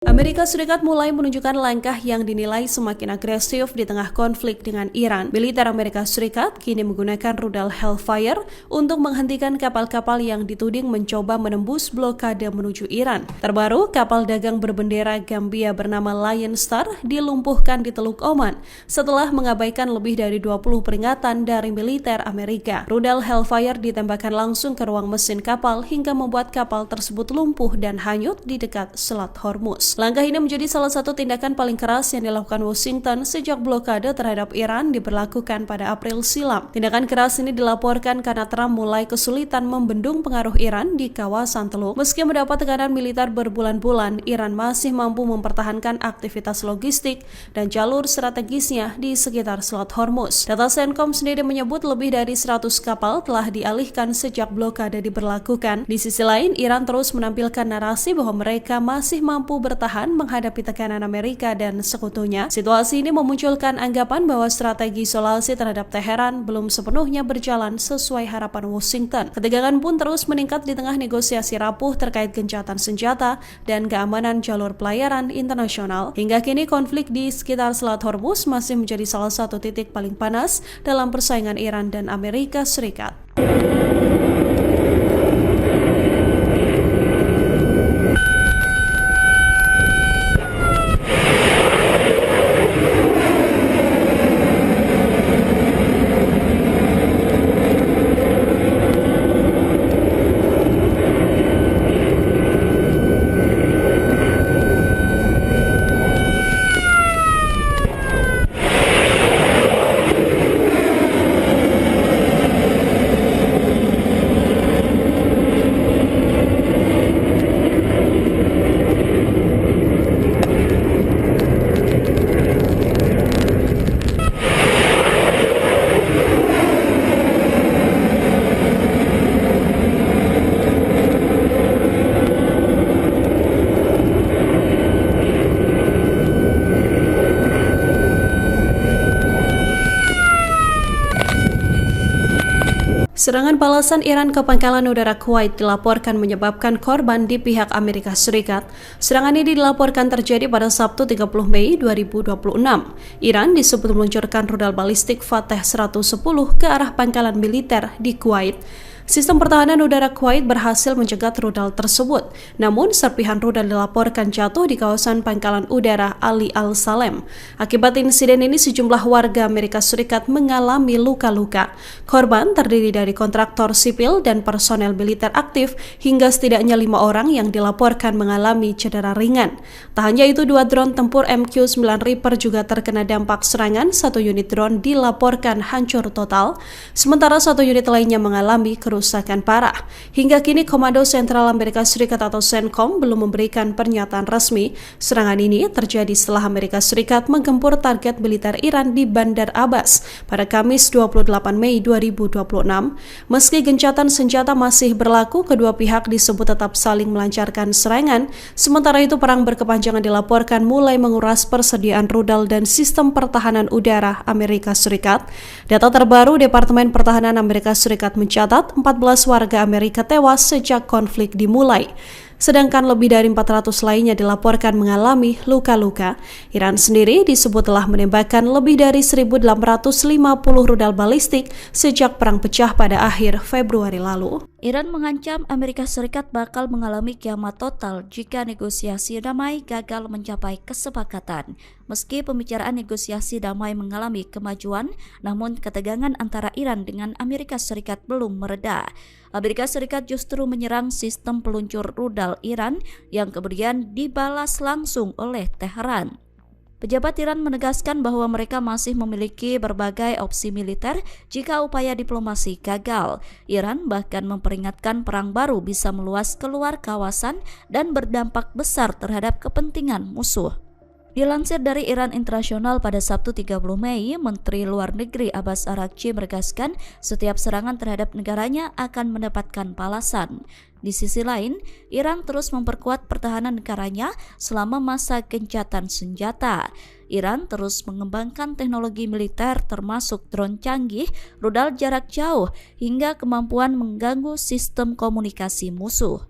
Amerika Serikat mulai menunjukkan langkah yang dinilai semakin agresif di tengah konflik dengan Iran. Militer Amerika Serikat kini menggunakan rudal Hellfire untuk menghentikan kapal-kapal yang dituding mencoba menembus blokade menuju Iran. Terbaru, kapal dagang berbendera Gambia bernama Lion Star dilumpuhkan di Teluk Oman setelah mengabaikan lebih dari 20 peringatan dari militer Amerika. Rudal Hellfire ditembakkan langsung ke ruang mesin kapal hingga membuat kapal tersebut lumpuh dan hanyut di dekat Selat Hormuz. Langkah ini menjadi salah satu tindakan paling keras yang dilakukan Washington sejak blokade terhadap Iran diberlakukan pada April silam. Tindakan keras ini dilaporkan karena Trump mulai kesulitan membendung pengaruh Iran di kawasan Teluk. Meski mendapat tekanan militer berbulan-bulan, Iran masih mampu mempertahankan aktivitas logistik dan jalur strategisnya di sekitar Selat Hormuz. Data CENTCOM sendiri menyebut lebih dari 100 kapal telah dialihkan sejak blokade diberlakukan. Di sisi lain, Iran terus menampilkan narasi bahwa mereka masih mampu bertahan menghadapi tekanan Amerika dan sekutunya. Situasi ini memunculkan anggapan bahwa strategi isolasi terhadap Teheran belum sepenuhnya berjalan sesuai harapan Washington. Ketegangan pun terus meningkat di tengah negosiasi rapuh terkait gencatan senjata dan keamanan jalur pelayaran internasional. Hingga kini konflik di sekitar Selat Hormuz masih menjadi salah satu titik paling panas dalam persaingan Iran dan Amerika Serikat. Serangan balasan Iran ke pangkalan udara Kuwait dilaporkan menyebabkan korban di pihak Amerika Serikat. Serangan ini dilaporkan terjadi pada Sabtu 30 Mei 2026. Iran disebut meluncurkan rudal balistik Fateh 110 ke arah pangkalan militer di Kuwait. Sistem pertahanan udara Kuwait berhasil mencegat rudal tersebut. Namun, serpihan rudal dilaporkan jatuh di kawasan pangkalan udara Ali Al-Salem. Akibat insiden ini, sejumlah warga Amerika Serikat mengalami luka-luka. Korban terdiri dari kontraktor sipil dan personel militer aktif, hingga setidaknya 5 orang yang dilaporkan mengalami cedera ringan. Tak hanya itu, 2 drone tempur MQ-9 Reaper juga terkena dampak serangan. 1 unit drone dilaporkan hancur total, sementara 1 unit lainnya mengalami kerusakan parah. Hingga kini Komando Sentral Amerika Serikat atau CENTCOM belum memberikan pernyataan resmi. Serangan ini terjadi setelah Amerika Serikat menggempur target militer Iran di Bandar Abbas pada Kamis 28 Mei 2026. Meski gencatan senjata masih berlaku, kedua pihak disebut tetap saling melancarkan serangan. Sementara itu, perang berkepanjangan dilaporkan mulai menguras persediaan rudal dan sistem pertahanan udara Amerika Serikat. Data terbaru Departemen Pertahanan Amerika Serikat mencatat 14 warga Amerika tewas sejak konflik dimulai. Sedangkan lebih dari 400 lainnya dilaporkan mengalami luka-luka. Iran sendiri disebut telah menembakkan lebih dari 1.850 rudal balistik sejak perang pecah pada akhir Februari lalu. Iran mengancam Amerika Serikat bakal mengalami kiamat total jika negosiasi damai gagal mencapai kesepakatan. Meski pembicaraan negosiasi damai mengalami kemajuan, namun ketegangan antara Iran dengan Amerika Serikat belum mereda. Amerika Serikat justru menyerang sistem peluncur rudal Iran yang kemudian dibalas langsung oleh Teheran. Pejabat Iran menegaskan bahwa mereka masih memiliki berbagai opsi militer jika upaya diplomasi gagal. Iran bahkan memperingatkan perang baru bisa meluas keluar kawasan dan berdampak besar terhadap kepentingan musuh. Dilansir dari Iran Internasional pada Sabtu 30 Mei, Menteri Luar Negeri Abbas Araghchi menegaskan setiap serangan terhadap negaranya akan mendapatkan balasan. Di sisi lain, Iran terus memperkuat pertahanan negaranya selama masa gencatan senjata. Iran terus mengembangkan teknologi militer termasuk drone canggih, rudal jarak jauh, hingga kemampuan mengganggu sistem komunikasi musuh.